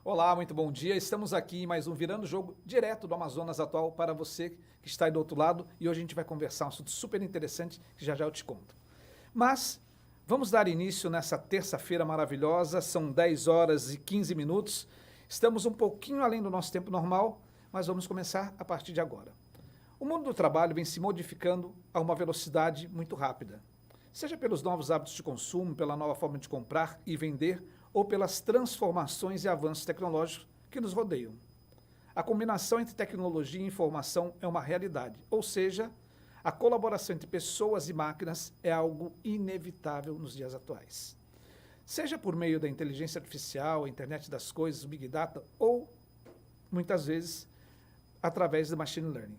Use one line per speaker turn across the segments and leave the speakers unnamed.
Olá, muito bom dia. Estamos aqui em mais um Virando o Jogo direto do Amazonas Atual para você que está aí do outro lado e hoje a gente vai conversar um assunto super interessante que já já eu te conto. Mas vamos dar início nessa terça-feira maravilhosa, são 10 horas e 15 minutos. Estamos um pouquinho além do nosso tempo normal, mas vamos começar a partir de agora. O mundo do trabalho vem se modificando a uma velocidade muito rápida. Seja pelos novos hábitos de consumo, pela nova forma de comprar e vender, ou pelas transformações e avanços tecnológicos que nos rodeiam. A combinação entre tecnologia e informação é uma realidade, ou seja, a colaboração entre pessoas e máquinas é algo inevitável nos dias atuais. Seja por meio da inteligência artificial, a internet das coisas, o Big Data, ou, muitas vezes, através do machine learning.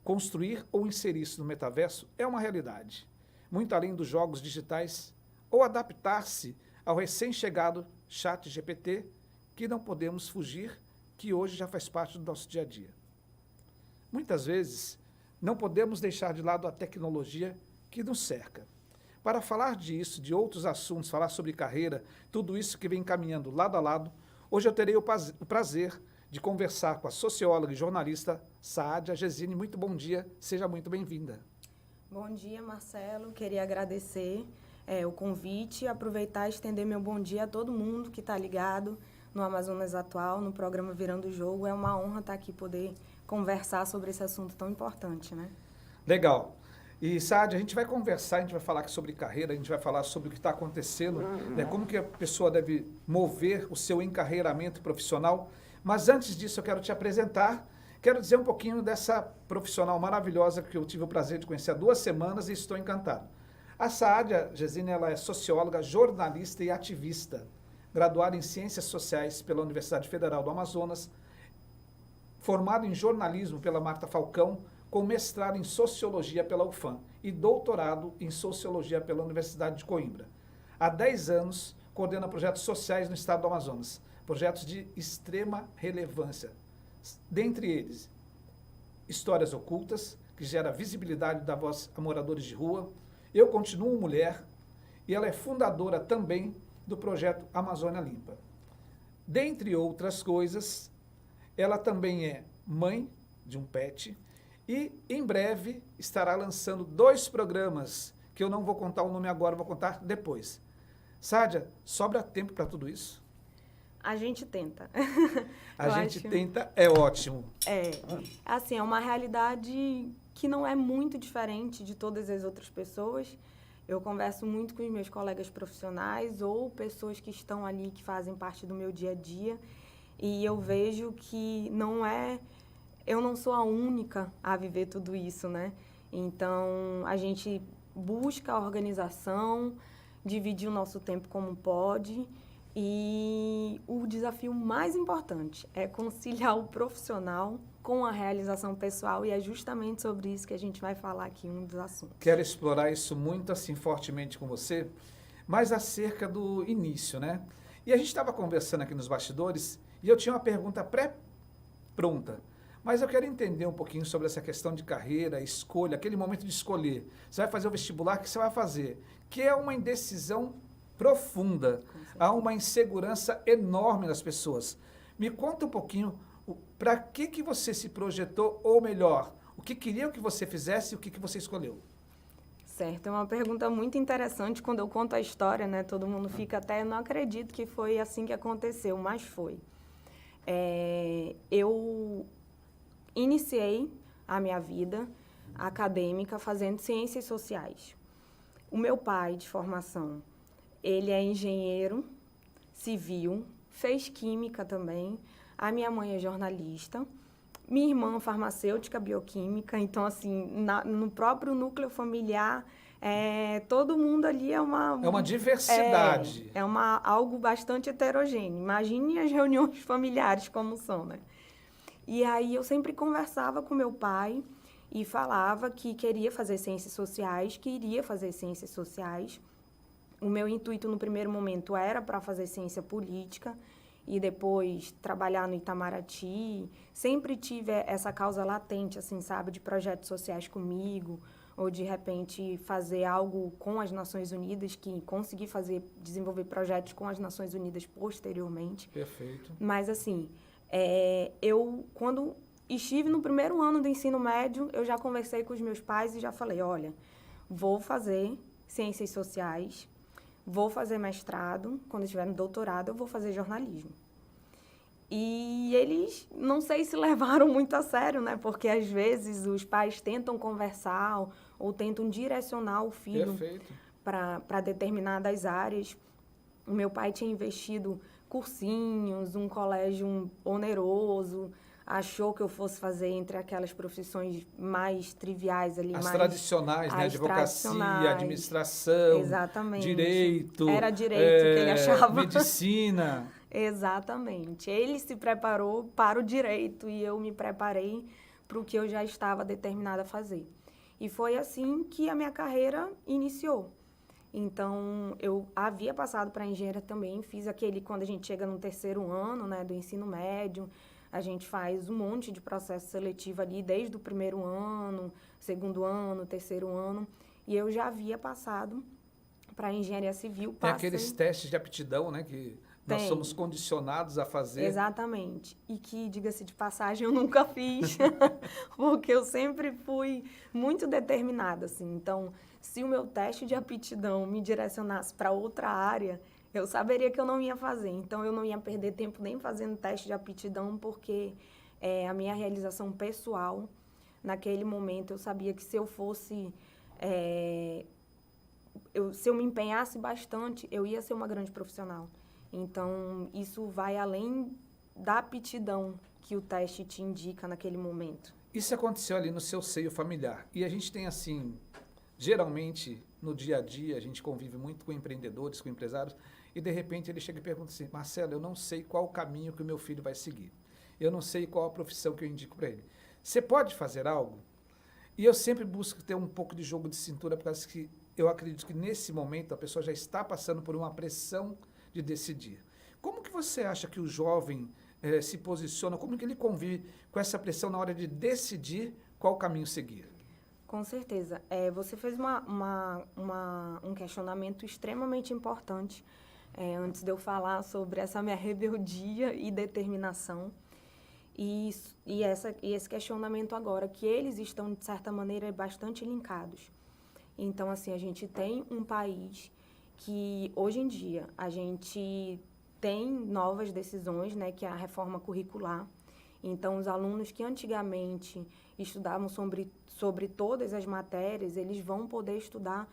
Construir ou inserir isso no metaverso é uma realidade, muito além dos jogos digitais, ou adaptar-se ao recém-chegado ChatGPT, que não podemos fugir, que hoje já faz parte do nosso dia a dia. Muitas vezes, não podemos deixar de lado a tecnologia que nos cerca. Para falar disso, de outros assuntos, falar sobre carreira, tudo isso que vem caminhando lado a lado, hoje eu terei o prazer de conversar com a socióloga e jornalista Saadia Gesine. Muito bom dia, seja muito bem-vinda.
Bom dia, Marcelo. Queria agradecer o convite, aproveitar e estender meu bom dia a todo mundo que está ligado no Amazonas Atual, no programa Virando o Jogo. É uma honra estar aqui poder conversar sobre esse assunto tão importante, né?
Legal. E, Saadia, a gente vai conversar, a gente vai falar aqui sobre carreira, a gente vai falar sobre o que está acontecendo, né, como que a pessoa deve mover o seu encarreiramento profissional. Mas antes disso, eu quero te apresentar, quero dizer um pouquinho dessa profissional maravilhosa que eu tive o prazer de conhecer há 2 semanas e estou encantado. A Saadia Gesine, ela é socióloga, jornalista e ativista, graduada em Ciências Sociais pela Universidade Federal do Amazonas, formada em jornalismo pela Marta Falcão, com mestrado em Sociologia pela UFAM e doutorado em Sociologia pela Universidade de Coimbra. Há 10 anos, coordena projetos sociais no estado do Amazonas, projetos de extrema relevância, dentre eles, Histórias Ocultas, que gera visibilidade da voz a moradores de rua, Eu Continuo Mulher, e ela é fundadora também do projeto Amazônia Limpa. Dentre outras coisas, ela também é mãe de um pet e, em breve, estará lançando 2 programas, que eu não vou contar o nome agora, vou contar depois. Saadia, sobra tempo para tudo isso?
A gente tenta.
A gente tenta, é ótimo.
Assim, é uma realidade que não é muito diferente de todas as outras pessoas. Eu converso muito com os meus colegas profissionais ou pessoas que estão ali, que fazem parte do meu dia a dia, e eu vejo que eu não sou a única a viver tudo isso, né? Então, a gente busca a organização, dividir o nosso tempo como pode, e o desafio mais importante é conciliar o profissional com a realização pessoal, e é justamente sobre isso que a gente vai falar aqui, um dos assuntos.
Quero explorar isso muito assim fortemente com você, mas acerca do início, né? E a gente estava conversando aqui nos bastidores e eu tinha uma pergunta pré-pronta, mas eu quero entender um pouquinho sobre essa questão de carreira, escolha, aquele momento de escolher. Você vai fazer o vestibular, o que você vai fazer? Que é uma indecisão profunda, há uma insegurança enorme nas pessoas. Me conta um pouquinho, para que você se projetou, ou melhor, o que queriam que você fizesse e o que você escolheu?
Certo, é uma pergunta muito interessante. Quando eu conto a história, né, todo mundo fica até, eu não acredito que foi assim que aconteceu, mas foi. Eu iniciei a minha vida acadêmica fazendo ciências sociais. O meu pai, de formação, ele é engenheiro civil, fez química também. A minha mãe é jornalista. Minha irmã, farmacêutica, bioquímica. Então, assim, no próprio núcleo familiar, todo mundo ali é uma...
É uma diversidade.
Algo bastante heterogêneo. Imagine as reuniões familiares como são, né? E aí eu sempre conversava com meu pai e falava que queria fazer ciências sociais, que iria fazer ciências sociais. O meu intuito no primeiro momento era para fazer ciência política e depois trabalhar no Itamaraty. Sempre tive essa causa latente, assim, sabe, de projetos sociais comigo, ou de repente fazer algo com as Nações Unidas, que conseguir desenvolver projetos com as Nações Unidas posteriormente.
Perfeito.
Mas assim, eu quando estive no primeiro ano do ensino médio, eu já conversei com os meus pais e já falei, olha, vou fazer ciências sociais, vou fazer mestrado, quando eu estiver no doutorado eu vou fazer jornalismo. E eles, não sei se levaram muito a sério, né? Porque às vezes os pais tentam conversar ou tentam direcionar o filho para determinadas áreas. O meu pai tinha investido cursinhos, um colégio oneroso, achou que eu fosse fazer entre aquelas profissões mais triviais ali.
As tradicionais, né? Advocacia, administração,
exatamente.
Direito.
Era direito que ele achava.
Medicina.
Exatamente. Ele se preparou para o direito e eu me preparei para o que eu já estava determinada a fazer. E foi assim que a minha carreira iniciou. Então, eu havia passado para engenharia também, fiz quando a gente chega no terceiro ano, né, do ensino médio, a gente faz um monte de processo seletivo ali, desde o primeiro ano, segundo ano, terceiro ano, e eu já havia passado para engenharia civil.
Tem aqueles testes de aptidão, né, que nós somos condicionados a fazer.
Exatamente. E que, diga-se de passagem, eu nunca fiz, porque eu sempre fui muito determinada, assim. Então, se o meu teste de aptidão me direcionasse para outra área, eu saberia que eu não ia fazer. Então, eu não ia perder tempo nem fazendo teste de aptidão, porque a minha realização pessoal, naquele momento, eu sabia que se eu fosse... se eu me empenhasse bastante, eu ia ser uma grande profissional. Então, isso vai além da aptidão que o teste te indica naquele momento.
Isso aconteceu ali no seu seio familiar. E a gente tem assim, geralmente, no dia a dia, a gente convive muito com empreendedores, com empresários, e de repente ele chega e pergunta assim, Marcelo, eu não sei qual o caminho que o meu filho vai seguir. Eu não sei qual a profissão que eu indico para ele. Você pode fazer algo? E eu sempre busco ter um pouco de jogo de cintura, porque eu acredito que nesse momento a pessoa já está passando por uma pressão de decidir. Como que você acha que o jovem se posiciona, como que ele convive com essa pressão na hora de decidir qual caminho seguir?
Com certeza. Você fez um questionamento extremamente importante antes de eu falar sobre essa minha rebeldia e determinação. E esse questionamento agora, que eles estão, de certa maneira, bastante linkados. Então, assim, a gente tem um país que, hoje em dia, a gente tem novas decisões, né, que é a reforma curricular. Então, os alunos que antigamente estudavam sobre todas as matérias, eles vão poder estudar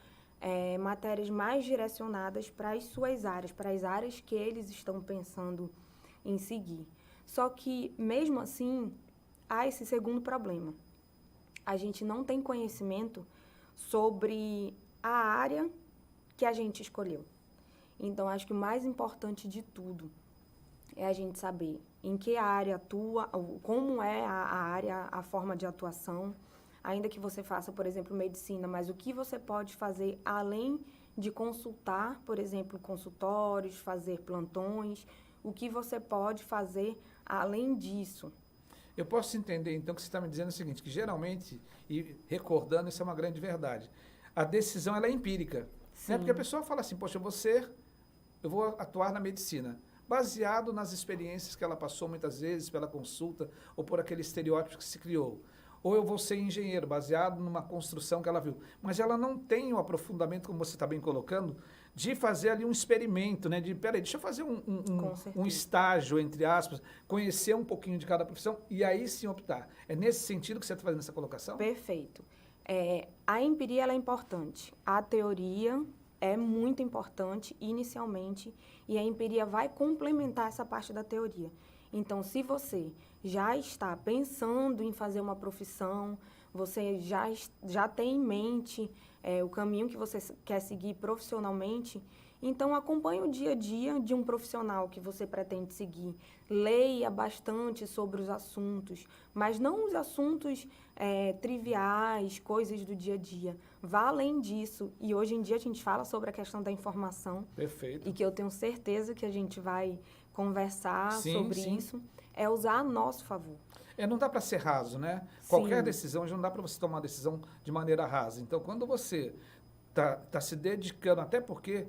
matérias mais direcionadas para as suas áreas, para as áreas que eles estão pensando em seguir. Só que, mesmo assim, há esse segundo problema. A gente não tem conhecimento sobre a área que a gente escolheu. Então, acho que o mais importante de tudo é a gente saber em que área atua, como é a área, a forma de atuação, ainda que você faça, por exemplo, medicina, mas o que você pode fazer além de consultar, por exemplo, consultórios, fazer plantões, o que você pode fazer além disso.
Eu posso entender, então, que você está me dizendo o seguinte, que geralmente, e recordando, isso é uma grande verdade, a decisão ela é empírica. Né? Porque a pessoa fala assim, poxa, eu vou atuar na medicina, baseado nas experiências que ela passou muitas vezes pela consulta ou por aquele estereótipo que se criou. Ou eu vou ser engenheiro, baseado numa construção que ela viu. Mas ela não tem o aprofundamento, como você está bem colocando, de fazer ali um experimento, né? Peraí, deixa eu fazer um estágio, entre aspas, conhecer um pouquinho de cada profissão e aí sim optar. É nesse sentido que você está fazendo essa colocação?
Perfeito. A empiria ela é importante. A teoria é muito importante inicialmente e a empiria vai complementar essa parte da teoria. Então, se você já está pensando em fazer uma profissão, você já tem em mente o caminho que você quer seguir profissionalmente, então acompanhe o dia a dia de um profissional que você pretende seguir. Leia bastante sobre os assuntos, mas não os assuntos triviais, coisas do dia a dia. Vá além disso. E hoje em dia a gente fala sobre a questão da informação.
Perfeito.
E que eu tenho certeza que a gente vai conversar sobre isso. É usar a nosso favor.
Não dá para ser raso, né? Qualquer
Sim.
decisão, já não dá para você tomar uma decisão de maneira rasa. Então, quando você tá se dedicando, até porque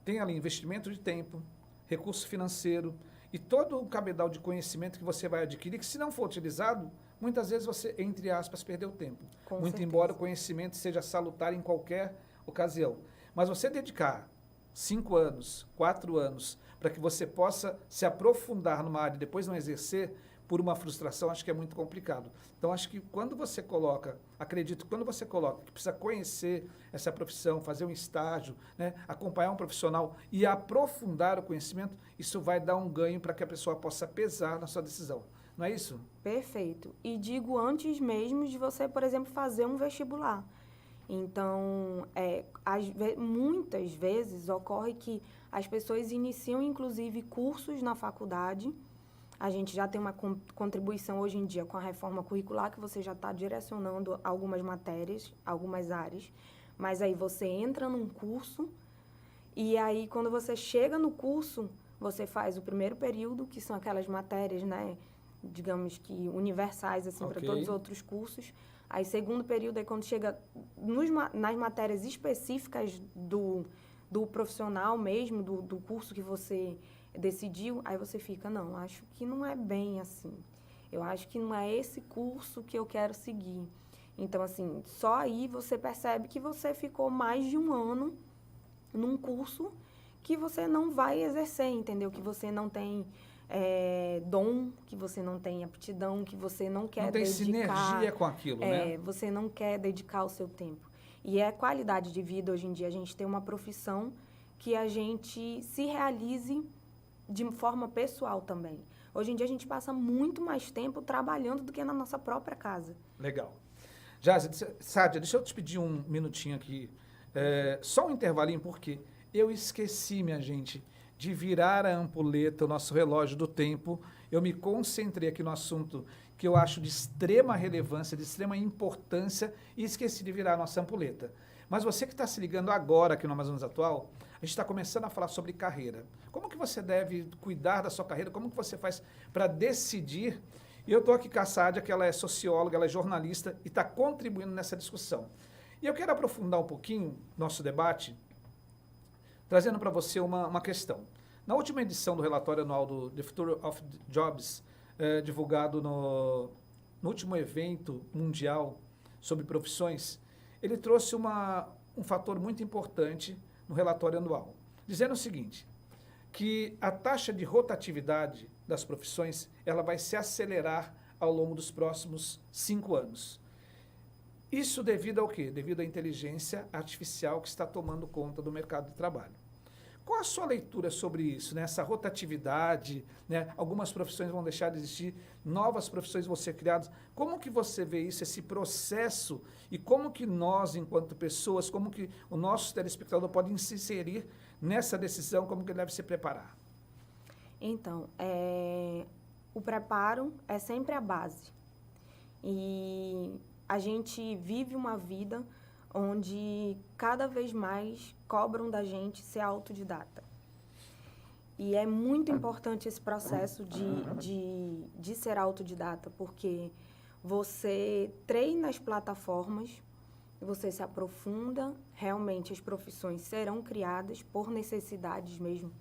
tem ali investimento de tempo, recurso financeiro e todo o cabedal de conhecimento que você vai adquirir, que se não for utilizado, muitas vezes você, entre aspas, perdeu tempo.
Com
Muito
certeza.
embora o conhecimento seja salutar em qualquer ocasião. Mas você dedicar 5 anos, 4 anos, para que você possa se aprofundar numa área e depois não exercer, por uma frustração, acho que é muito complicado. Então, acho que quando você coloca, acredito, quando você coloca que precisa conhecer essa profissão, fazer um estágio, né, acompanhar um profissional e aprofundar o conhecimento, isso vai dar um ganho para que a pessoa possa pesar na sua decisão. Não é isso?
Perfeito. E digo antes mesmo de você, por exemplo, fazer um vestibular. Então, muitas vezes ocorre que as pessoas iniciam, inclusive, cursos na faculdade. A gente já tem uma contribuição hoje em dia com a reforma curricular, que você já está direcionando algumas matérias, algumas áreas. Mas aí você entra num curso e aí, quando você chega no curso, você faz o primeiro período, que são aquelas matérias, né, digamos que universais, assim, para todos os outros cursos. Aí, segundo período, aí quando chega nas matérias específicas do profissional mesmo, do curso que você decidiu, aí você fica, não, acho que não é bem assim. Eu acho que não é esse curso que eu quero seguir. Então, assim, só aí você percebe que você ficou mais de um ano num curso que você não vai exercer, entendeu? Que você não tem dom, que você não tem aptidão, que você não quer dedicar.
Não tem sinergia com aquilo, né?
Você não quer dedicar o seu tempo. E é qualidade de vida hoje em dia, a gente tem uma profissão que a gente se realize de forma pessoal também. Hoje em dia a gente passa muito mais tempo trabalhando do que na nossa própria casa.
Legal. Sádia, deixa eu te pedir um minutinho aqui. Só um intervalinho, porque eu esqueci, minha gente, de virar a ampulheta, o nosso relógio do tempo. Eu me concentrei aqui no assunto que eu acho de extrema relevância, de extrema importância, e esqueci de virar a nossa ampulheta. Mas você que está se ligando agora aqui no Amazonas Atual, a gente está começando a falar sobre carreira. Como que você deve cuidar da sua carreira? Como que você faz para decidir? E eu estou aqui com a Sádia, que ela é socióloga, ela é jornalista e está contribuindo nessa discussão. E eu quero aprofundar um pouquinho nosso debate, trazendo para você uma questão. Na última edição do relatório anual do The Future of Jobs, divulgado no último evento mundial sobre profissões, ele trouxe um fator muito importante no relatório anual, dizendo o seguinte, que a taxa de rotatividade das profissões ela vai se acelerar ao longo dos próximos 5 anos. Isso devido ao quê? Devido à inteligência artificial que está tomando conta do mercado de trabalho. Qual a sua leitura sobre isso, né? Essa rotatividade, né? Algumas profissões vão deixar de existir, novas profissões vão ser criadas. Como que você vê isso, esse processo, e como que nós, enquanto pessoas, como que o nosso telespectador pode se inserir nessa decisão, como que ele deve se preparar?
Então, o preparo é sempre a base. E a gente vive uma vida onde cada vez mais cobram da gente ser autodidata. E é muito importante esse processo de ser autodidata, porque você treina as plataformas, você se aprofunda, realmente as profissões serão criadas por necessidades mesmo,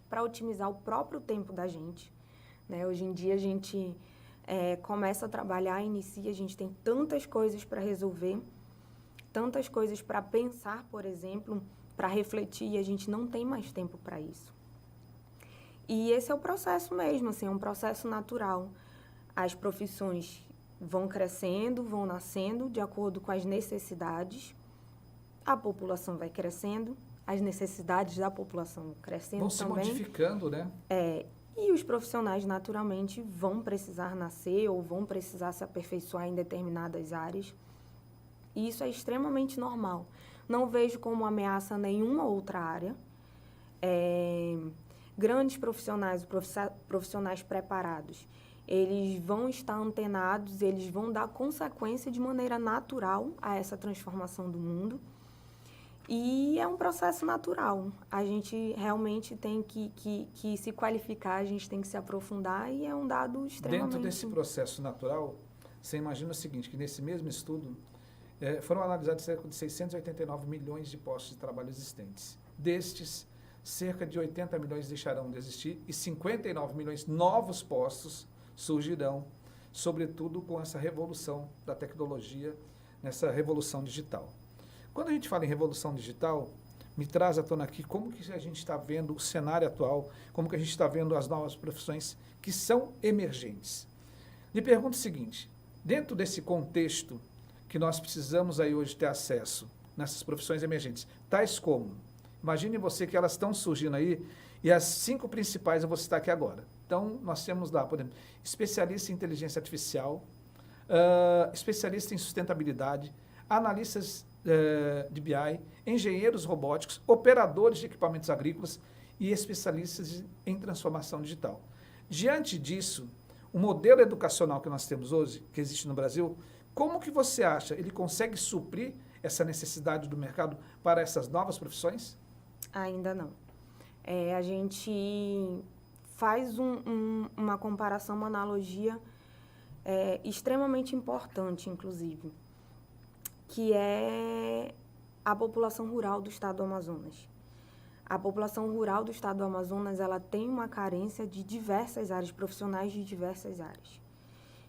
para otimizar o próprio tempo da gente, né? Hoje em dia a gente começa a trabalhar, inicia, a gente tem tantas coisas para resolver, tantas coisas para pensar, por exemplo, para refletir, e a gente não tem mais tempo para isso. E esse é o processo mesmo, assim, é um processo natural. As profissões vão crescendo, vão nascendo de acordo com as necessidades, a população vai crescendo, as necessidades da população crescendo
vão
também.
Se modificando, né?
E os profissionais, naturalmente, vão precisar nascer ou vão precisar se aperfeiçoar em determinadas áreas. E isso é extremamente normal. Não vejo como ameaça nenhuma outra área. Grandes profissionais, profissionais preparados, eles vão estar antenados, eles vão dar consequência de maneira natural a essa transformação do mundo. E é um processo natural. A gente realmente tem que se qualificar, a gente tem que se aprofundar e é um dado extremamente...
Dentro desse processo natural, você imagina o seguinte, que nesse mesmo estudo foram analisados cerca de 689 milhões de postos de trabalho existentes. Destes, cerca de 80 milhões deixarão de existir e 59 milhões novos postos surgirão, sobretudo com essa revolução da tecnologia, nessa revolução digital. Quando a gente fala em revolução digital, me traz à tona aqui como que a gente está vendo o cenário atual, como que a gente está vendo as novas profissões que são emergentes. Lhe pergunto o seguinte, dentro desse contexto que nós precisamos aí hoje ter acesso nessas profissões emergentes, tais como, imagine você que elas estão surgindo aí, e as 5 principais eu vou citar aqui agora. Então, nós temos lá, por exemplo, especialista em inteligência artificial, especialista em sustentabilidade, analistas de BI, engenheiros robóticos, operadores de equipamentos agrícolas e especialistas em transformação digital. Diante disso, o modelo educacional que nós temos hoje, que existe no Brasil, como que você acha, ele consegue suprir essa necessidade do mercado para essas novas profissões?
Ainda não. A gente faz uma comparação, uma analogia extremamente importante, inclusive, que é a população rural do estado do Amazonas. A população rural do estado do Amazonas, ela tem uma carência de diversas áreas, profissionais de diversas áreas.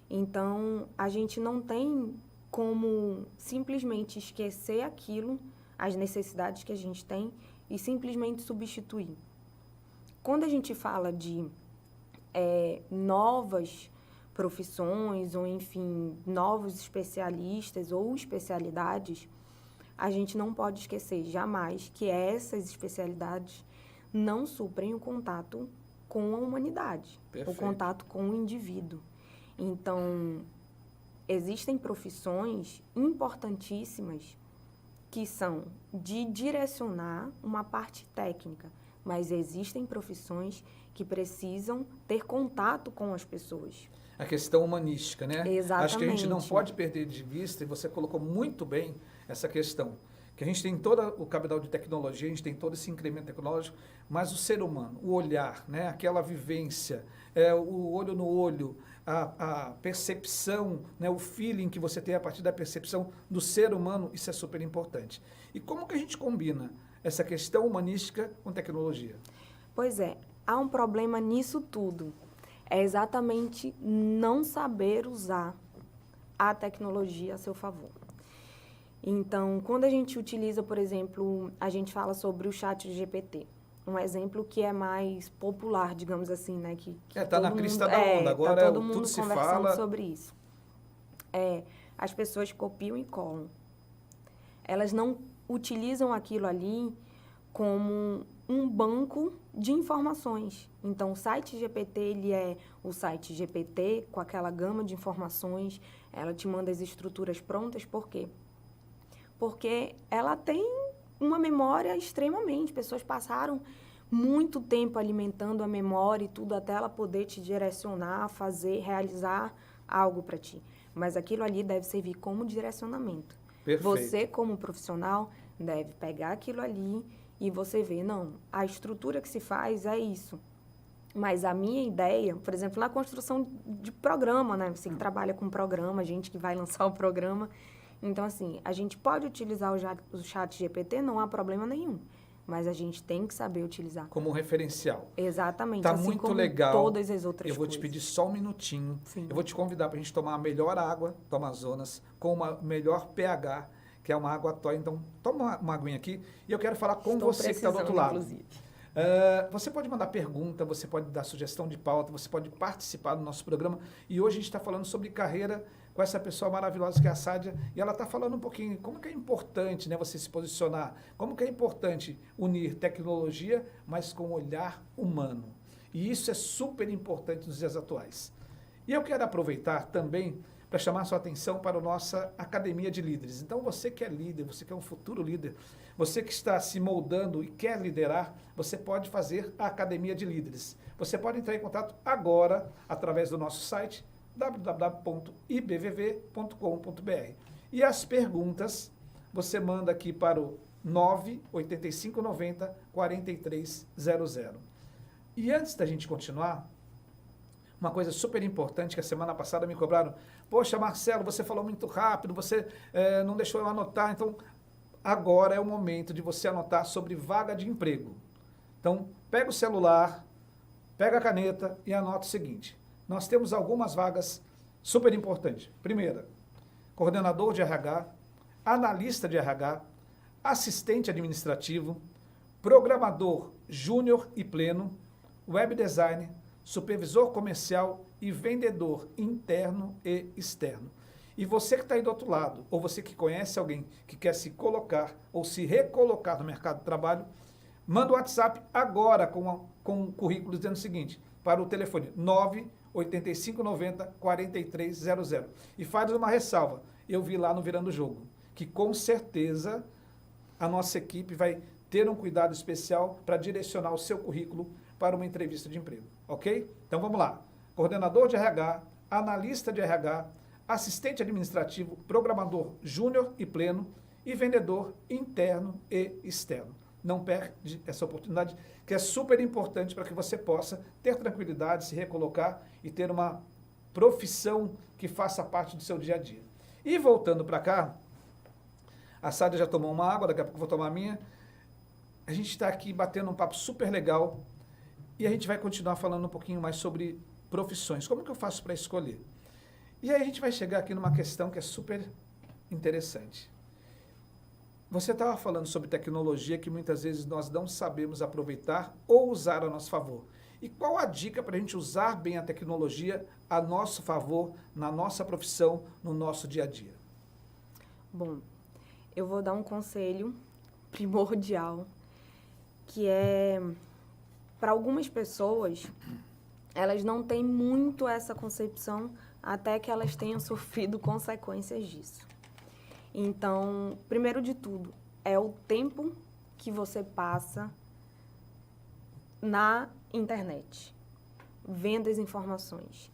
Então, a gente não tem como simplesmente esquecer aquilo, as necessidades que a gente tem, e simplesmente substituir. Quando a gente fala de novas profissões, ou enfim, novos especialistas ou especialidades, a gente não pode esquecer jamais que essas especialidades não suprem o contato com a humanidade,
Perfeito.
o contato com o indivíduo. Então, existem profissões importantíssimas que são de direcionar uma parte técnica, mas existem profissões que precisam ter contato com as pessoas.
A questão humanística, né?
Exatamente.
Acho que a gente não pode perder de vista, e você colocou muito bem essa questão, que a gente tem todo o cabedal de tecnologia, a gente tem todo esse incremento tecnológico, mas o ser humano, o olhar, né? Aquela vivência, o olho no olho, a percepção, né? O feeling que você tem a partir da percepção do ser humano, isso é super importante. E como que a gente combina essa questão humanística com tecnologia?
Pois é, há um problema nisso tudo. É exatamente não saber usar a tecnologia a seu favor. Então, quando a gente utiliza, por exemplo, a gente fala sobre o ChatGPT, um exemplo que é mais popular, digamos assim, né? Que
tá na crista da onda, agora
todo mundo
tudo se
conversando
fala
sobre isso. As pessoas copiam e colam. Elas não utilizam aquilo ali como um banco de informações. Então, o site GPT, ele é o site GPT com aquela gama de informações, ela te manda as estruturas prontas, por quê? Porque ela tem uma memória extremamente, pessoas passaram muito tempo alimentando a memória e tudo até ela poder te direcionar, fazer, realizar algo para ti. Mas aquilo ali deve servir como direcionamento.
Perfeito.
Você, como profissional, deve pegar aquilo ali e você ver, não, a estrutura que se faz é isso. Mas a minha ideia, por exemplo, na construção de programa, né? Você que trabalha com programa, gente que vai lançar o programa. Então, assim, a gente pode utilizar o ChatGPT, não há problema nenhum. Mas a gente tem que saber utilizar.
Como referencial.
Exatamente.
Tá
assim
muito
como
legal.
Todas as outras coisas.
Eu vou te pedir só um minutinho.
Sim.
Eu vou te convidar para a gente tomar a melhor água do Amazonas, com uma melhor pH, que é uma água Toy. Então, toma uma aguinha aqui e eu quero falar com você que está do outro lado.
Inclusive.
Você pode mandar pergunta, você pode dar sugestão de pauta, você pode participar do nosso programa. E hoje a gente está falando sobre carreira com essa pessoa maravilhosa que é a Sádia. E ela está falando um pouquinho como que é importante, né, você se posicionar, como que é importante unir tecnologia, mas com olhar humano. E isso é super importante nos dias atuais. E eu quero aproveitar também para chamar sua atenção para a nossa Academia de Líderes. Então, você que é líder, você que é um futuro líder, você que está se moldando e quer liderar, você pode fazer a Academia de Líderes. Você pode entrar em contato agora através do nosso site www.ibvv.com.br. E as perguntas você manda aqui para o 98590 4300. E antes da gente continuar, uma coisa super importante que a semana passada me cobraram. Poxa, Marcelo, você falou muito rápido, você não deixou eu anotar. Então, agora é o momento de você anotar sobre vaga de emprego. Então, pega o celular, pega a caneta e anota o seguinte. Nós temos algumas vagas super importantes. Primeira, coordenador de RH, analista de RH, assistente administrativo, programador júnior e pleno, web designer, supervisor comercial e vendedor interno e externo. E você que está aí do outro lado, ou você que conhece alguém que quer se colocar ou se recolocar no mercado de trabalho, manda o WhatsApp agora com um currículo dizendo o seguinte, para o telefone 98590 4300. E faz uma ressalva, eu vi lá no Virando o Jogo, que com certeza a nossa equipe vai ter um cuidado especial para direcionar o seu currículo para uma entrevista de emprego, ok? Então vamos lá. Coordenador de RH, analista de RH, assistente administrativo, programador júnior e pleno e vendedor interno e externo. Não perde essa oportunidade, que é super importante para que você possa ter tranquilidade, se recolocar e ter uma profissão que faça parte do seu dia a dia. E voltando para cá, a Sádia já tomou uma água, daqui a pouco eu vou tomar a minha. A gente está aqui batendo um papo super legal e a gente vai continuar falando um pouquinho mais sobre profissões. Como que eu faço para escolher? E aí a gente vai chegar aqui numa questão que é super interessante. Você estava falando sobre tecnologia que muitas vezes nós não sabemos aproveitar ou usar a nosso favor. E qual a dica para a gente usar bem a tecnologia a nosso favor, na nossa profissão, no nosso dia a dia?
Bom, eu vou dar um conselho primordial, que é, para algumas pessoas, elas não têm muito essa concepção até que elas tenham sofrido consequências disso. Então, primeiro de tudo, é o tempo que você passa na internet, vendo as informações.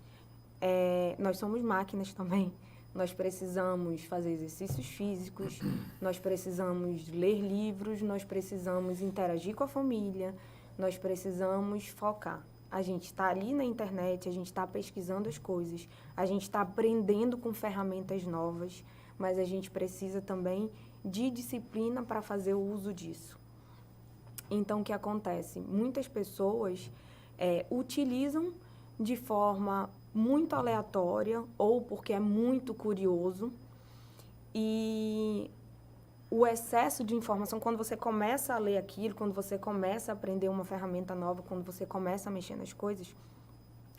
Nós somos máquinas também. Nós precisamos fazer exercícios físicos, nós precisamos ler livros, nós precisamos interagir com a família, nós precisamos focar. A gente está ali na internet, a gente está pesquisando as coisas, a gente está aprendendo com ferramentas novas, mas a gente precisa também de disciplina para fazer o uso disso. Então, o que acontece? Muitas pessoas utilizam de forma muito aleatória ou porque é muito curioso, e o excesso de informação, quando você começa a ler aquilo, quando você começa a aprender uma ferramenta nova, quando você começa a mexer nas coisas,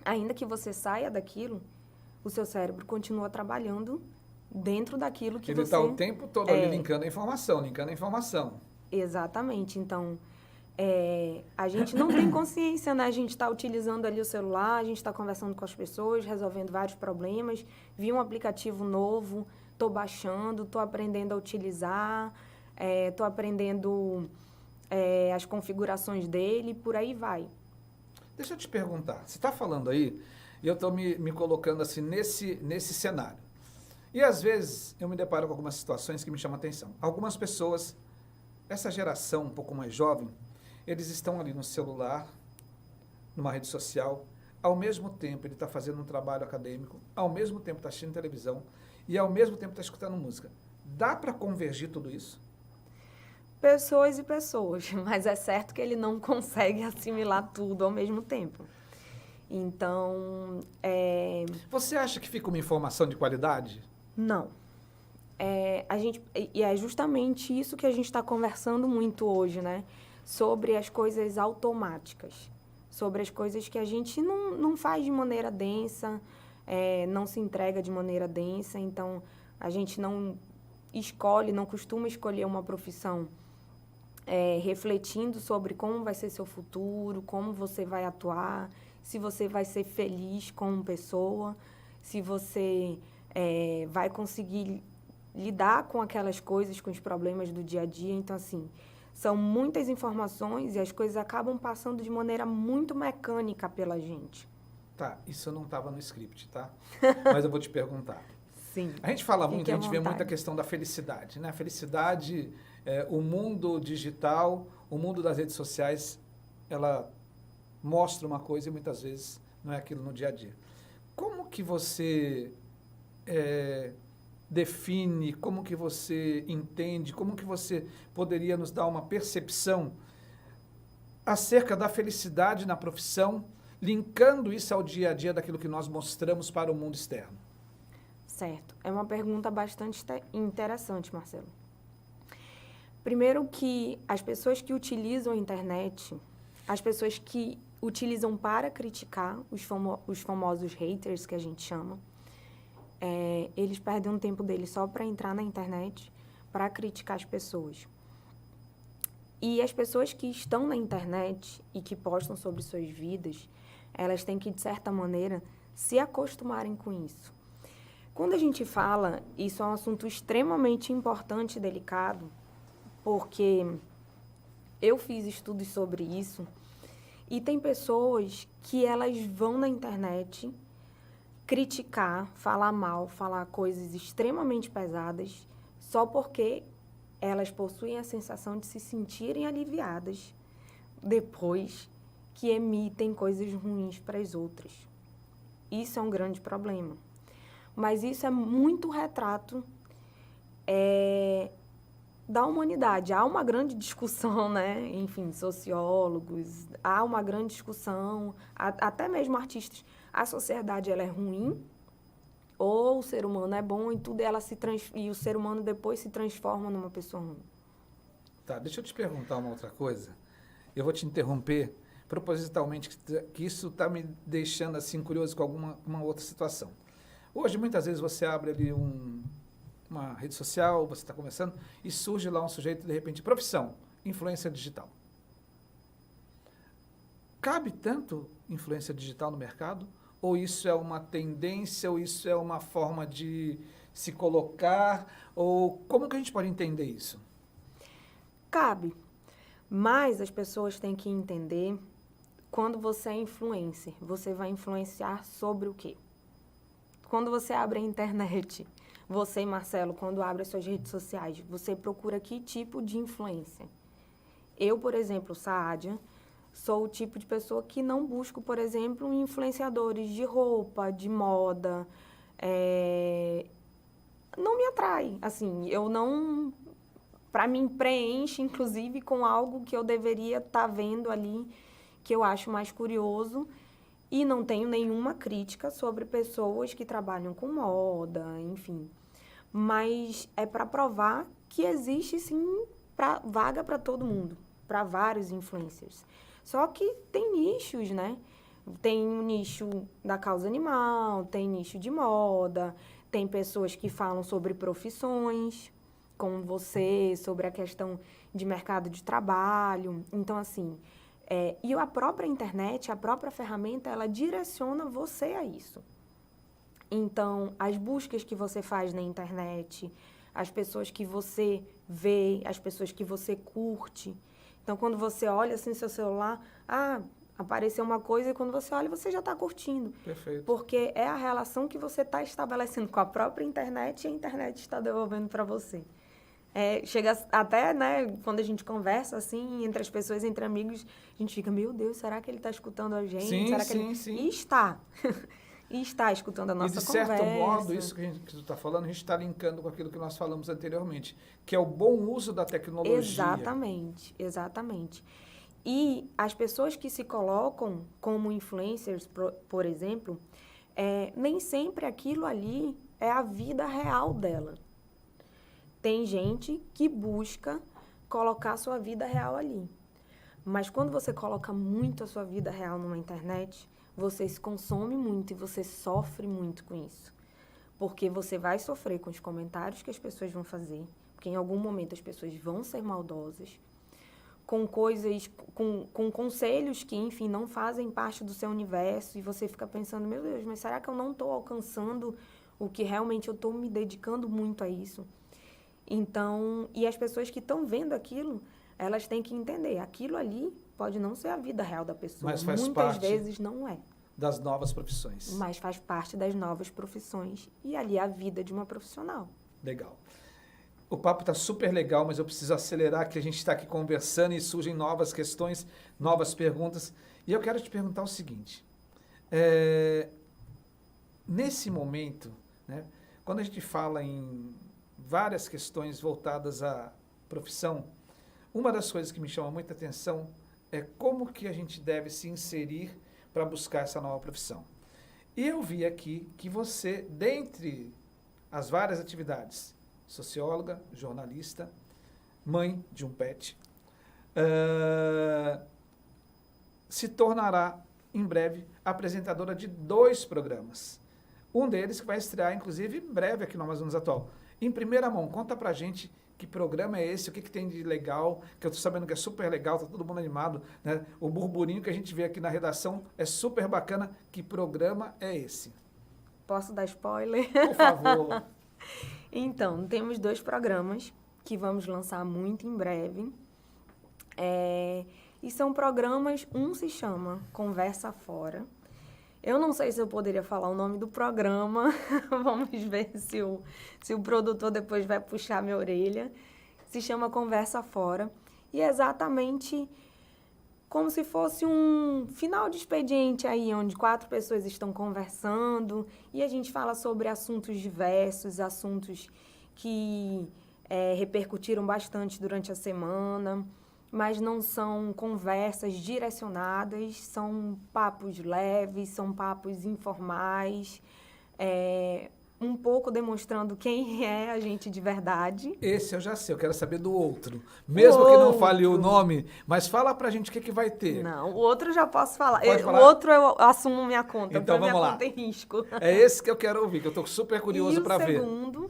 ainda que você saia daquilo, o seu cérebro continua trabalhando dentro daquilo que
Ele
você...
está o tempo todo ali linkando a informação.
Exatamente. Então, a gente não tem consciência, né? A gente está utilizando ali o celular, a gente está conversando com as pessoas, resolvendo vários problemas, vi um aplicativo novo, estou baixando, estou aprendendo a utilizar, estou aprendendo as configurações dele, por aí vai.
Deixa eu te perguntar, você está falando aí, e eu estou me colocando assim nesse cenário. E às vezes eu me deparo com algumas situações que me chamam a atenção. Algumas pessoas, essa geração um pouco mais jovem, eles estão ali no celular, numa rede social, ao mesmo tempo ele está fazendo um trabalho acadêmico, ao mesmo tempo está assistindo televisão e ao mesmo tempo está escutando música. Dá para convergir tudo isso?
Pessoas e pessoas, mas é certo que ele não consegue assimilar tudo ao mesmo tempo. Então,
Você acha que fica uma informação de qualidade?
Não. E é justamente isso que a gente está conversando muito hoje, né? Sobre as coisas automáticas, sobre as coisas que a gente não faz de maneira densa, não se entrega de maneira densa, então a gente não costuma escolher uma profissão refletindo sobre como vai ser seu futuro, como você vai atuar, se você vai ser feliz como pessoa, se você vai conseguir lidar com aquelas coisas, com os problemas do dia a dia. Então, assim, são muitas informações e as coisas acabam passando de maneira muito mecânica pela gente.
Tá, isso não estava no script, tá? Mas eu vou te perguntar.
Sim.
A gente fala
Fique
muito, a
à
gente vê muita
vontade.
questão da felicidade, né? A felicidade, o mundo digital, o mundo das redes sociais, ela mostra uma coisa e muitas vezes não é aquilo no dia a dia. Como que você define, como que você entende, como que você poderia nos dar uma percepção acerca da felicidade na profissão, linkando isso ao dia a dia daquilo que nós mostramos para o mundo externo?
Certo. É uma pergunta bastante interessante, Marcelo. Primeiro que as pessoas que utilizam a internet, as pessoas que utilizam para criticar, os famosos haters que a gente chama, eles perdem um tempo deles só para entrar na internet, para criticar as pessoas. E as pessoas que estão na internet e que postam sobre suas vidas, elas têm que, de certa maneira, se acostumarem com isso. Quando a gente fala, isso é um assunto extremamente importante e delicado, porque eu fiz estudos sobre isso e tem pessoas que elas vão na internet criticar, falar mal, falar coisas extremamente pesadas só porque elas possuem a sensação de se sentirem aliviadas depois que emitem coisas ruins para as outras. Isso é um grande problema. Mas isso é muito retrato da humanidade. Há uma grande discussão, né? Enfim, sociólogos, há uma grande discussão, até mesmo artistas. A sociedade ela é ruim ou o ser humano é bom e tudo e o ser humano depois se transforma numa pessoa ruim.
Tá, deixa eu te perguntar uma outra coisa. Eu vou te interromper propositalmente, que isso está me deixando assim curioso com uma outra situação. Hoje, muitas vezes, você abre ali uma rede social, você está conversando, e surge lá um sujeito, de repente, profissão, influência digital. Cabe tanto influência digital no mercado? Ou isso é uma tendência, ou isso é uma forma de se colocar? Ou como que a gente pode entender isso?
Cabe, mas as pessoas têm que entender quando você é influencer, você vai influenciar sobre o quê? Quando você abre a internet, você, Marcelo, quando abre as suas redes sociais, você procura que tipo de influência? Eu, por exemplo, Saadia, sou o tipo de pessoa que não busco, por exemplo, influenciadores de roupa, de moda. Não me atrai, assim, eu não... Para mim, preenche, inclusive, com algo que eu deveria estar vendo ali, que eu acho mais curioso. E não tenho nenhuma crítica sobre pessoas que trabalham com moda, enfim. Mas é para provar que existe, sim, vaga para todo mundo, para vários influencers. Só que tem nichos, né? Tem o nicho da causa animal, tem nicho de moda, tem pessoas que falam sobre profissões, como você, sobre a questão de mercado de trabalho. Então, assim... e a própria internet, a própria ferramenta, ela direciona você a isso. Então, as buscas que você faz na internet, as pessoas que você vê, as pessoas que você curte. Então, quando você olha assim no seu celular, apareceu uma coisa e quando você olha, você já está curtindo.
Perfeito.
Porque é a relação que você está estabelecendo com a própria internet e a internet está devolvendo para você. Chega até, né, quando a gente conversa, assim, entre as pessoas, entre amigos, a gente fica, meu Deus, será que ele está escutando a gente?
Sim,
será
sim,
que ele...
sim.
E está. E está escutando a nossa conversa.
E, de certo modo, isso que tu está falando, a gente está linkando com aquilo que nós falamos anteriormente, que é o bom uso da tecnologia.
Exatamente, exatamente. E as pessoas que se colocam como influencers, por exemplo, nem sempre aquilo ali é a vida real dela. Tem gente que busca colocar a sua vida real ali. Mas quando você coloca muito a sua vida real numa internet, você se consome muito e você sofre muito com isso. Porque você vai sofrer com os comentários que as pessoas vão fazer, porque em algum momento as pessoas vão ser maldosas, com coisas, com conselhos que, enfim, não fazem parte do seu universo, e você fica pensando, meu Deus, mas será que eu não estou alcançando o que realmente eu estou me dedicando muito a isso? Então, e as pessoas que estão vendo aquilo, elas têm que entender, aquilo ali pode não ser a vida real da pessoa.
Mas faz
Muitas
parte,
vezes não é.
das novas profissões.
Mas faz parte das novas profissões e ali a vida de uma profissional.
Legal. O papo está super legal, mas eu preciso acelerar, que a gente está aqui conversando e surgem novas questões, novas perguntas. E eu quero te perguntar o seguinte. Nesse momento, né, quando a gente fala em várias questões voltadas à profissão, uma das coisas que me chama muita atenção é como que a gente deve se inserir para buscar essa nova profissão. E eu vi aqui que você, dentre as várias atividades, socióloga, jornalista, mãe de um pet, se tornará em breve apresentadora de 2 programas. Um deles que vai estrear, inclusive, em breve aqui no Amazonas Atual. Em primeira mão, conta pra gente que programa é esse, o que tem de legal, que eu tô sabendo que é super legal, tá todo mundo animado, né? O burburinho que a gente vê aqui na redação é super bacana. Que programa é esse?
Posso dar spoiler?
Por favor.
Então, temos 2 programas que vamos lançar muito em breve. E são programas, um se chama Conversa Fora. Eu não sei se eu poderia falar o nome do programa, vamos ver se o produtor depois vai puxar minha orelha. Se chama Conversa Fora e é exatamente como se fosse um final de expediente aí, onde 4 pessoas estão conversando e a gente fala sobre assuntos diversos, assuntos que repercutiram bastante durante a semana, mas não são conversas direcionadas, são papos leves, são papos informais, um pouco demonstrando quem é a gente de verdade.
Esse eu já sei, eu quero saber do outro. Mesmo que não fale o nome, mas fala pra gente o que vai ter.
Não, o outro eu já posso falar.
Pode falar?
O outro eu assumo minha conta,
então
minha
vamos lá.
conta em risco.
É esse que eu quero ouvir, que eu tô super curioso para ver.
E o segundo,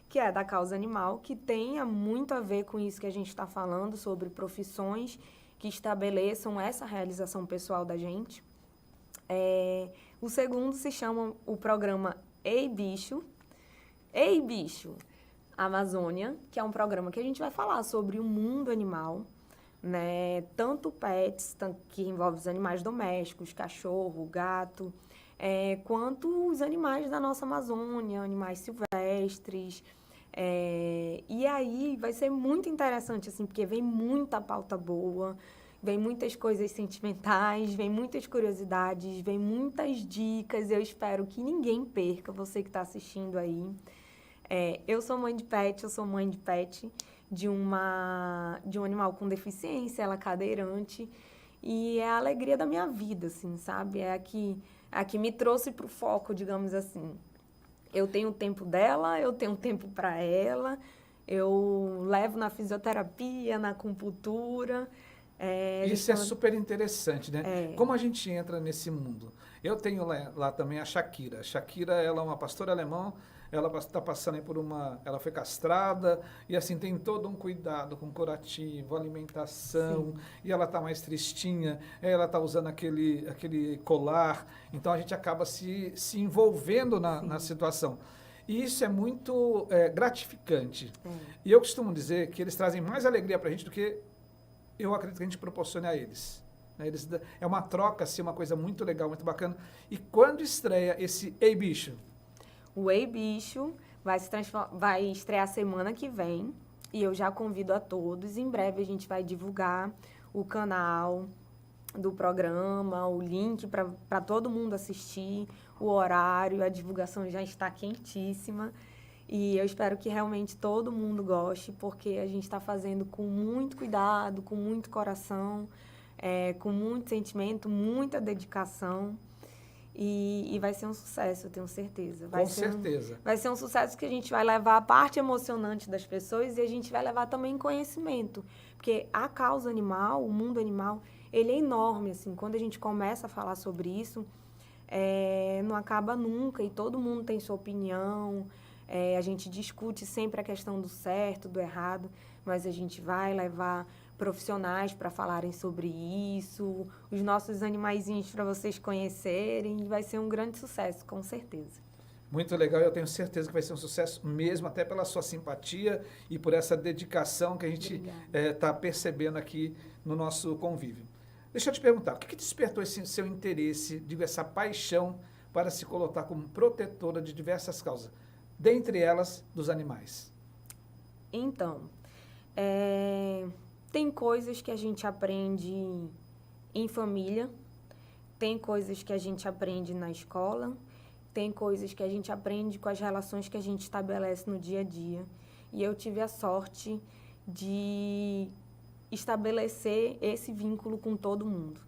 que é da causa animal, que tenha muito a ver com isso que a gente está falando, sobre profissões que estabeleçam essa realização pessoal da gente. O segundo se chama o programa Ei Bicho, Amazônia, que é um programa que a gente vai falar sobre o mundo animal, né? Tanto pets, que envolve os animais domésticos, cachorro, gato, quanto os animais da nossa Amazônia, animais silvestres. E aí vai ser muito interessante, assim, porque vem muita pauta boa, vem muitas coisas sentimentais, vem muitas curiosidades, vem muitas dicas. Eu espero que ninguém perca, você que está assistindo aí. Eu sou mãe de pet de um animal com deficiência, ela é cadeirante, e é a alegria da minha vida, assim, sabe? É a que me trouxe para o foco, digamos assim. Eu tenho o tempo dela, eu tenho tempo para ela, eu levo na fisioterapia, na acupuntura.
Isso é super interessante, né? Como a gente entra nesse mundo? Eu tenho lá também a Shakira. A Shakira, ela é uma pastora alemã, ela está passando aí por ela foi castrada, e assim, tem todo um cuidado com curativo, alimentação, sim, e ela está mais tristinha, ela está usando aquele colar, então a gente acaba se envolvendo na situação. E isso é muito gratificante. E eu costumo dizer que eles trazem mais alegria para a gente do que eu acredito que a gente proporciona a eles. É uma troca, assim, uma coisa muito legal, muito bacana. E quando estreia esse Ei Bicho? O
Ei Bicho vai estrear semana que vem e eu já convido a todos. Em breve a gente vai divulgar o canal do programa, o link para todo mundo assistir, o horário, a divulgação já está quentíssima. E eu espero que realmente todo mundo goste, porque a gente está fazendo com muito cuidado, com muito coração, com muito sentimento, muita dedicação. E vai ser um sucesso, eu tenho certeza.
Com certeza.
Vai ser um sucesso que a gente vai levar a parte emocionante das pessoas e a gente vai levar também conhecimento. Porque a causa animal, o mundo animal, ele é enorme, assim. Quando a gente começa a falar sobre isso, não acaba nunca e todo mundo tem sua opinião. A gente discute sempre a questão do certo, do errado, mas a gente vai levar profissionais para falarem sobre isso, os nossos animaizinhos para vocês conhecerem, e vai ser um grande sucesso, com certeza.
Muito legal, eu tenho certeza que vai ser um sucesso mesmo, até pela sua simpatia e por essa dedicação que a gente está percebendo aqui no nosso convívio. Deixa eu te perguntar, o que despertou esse seu interesse, digo, essa paixão para se colocar como protetora de diversas causas, dentre elas dos animais?
Então, tem coisas que a gente aprende em família, tem coisas que a gente aprende na escola, tem coisas que a gente aprende com as relações que a gente estabelece no dia a dia. E eu tive a sorte de estabelecer esse vínculo com todo mundo.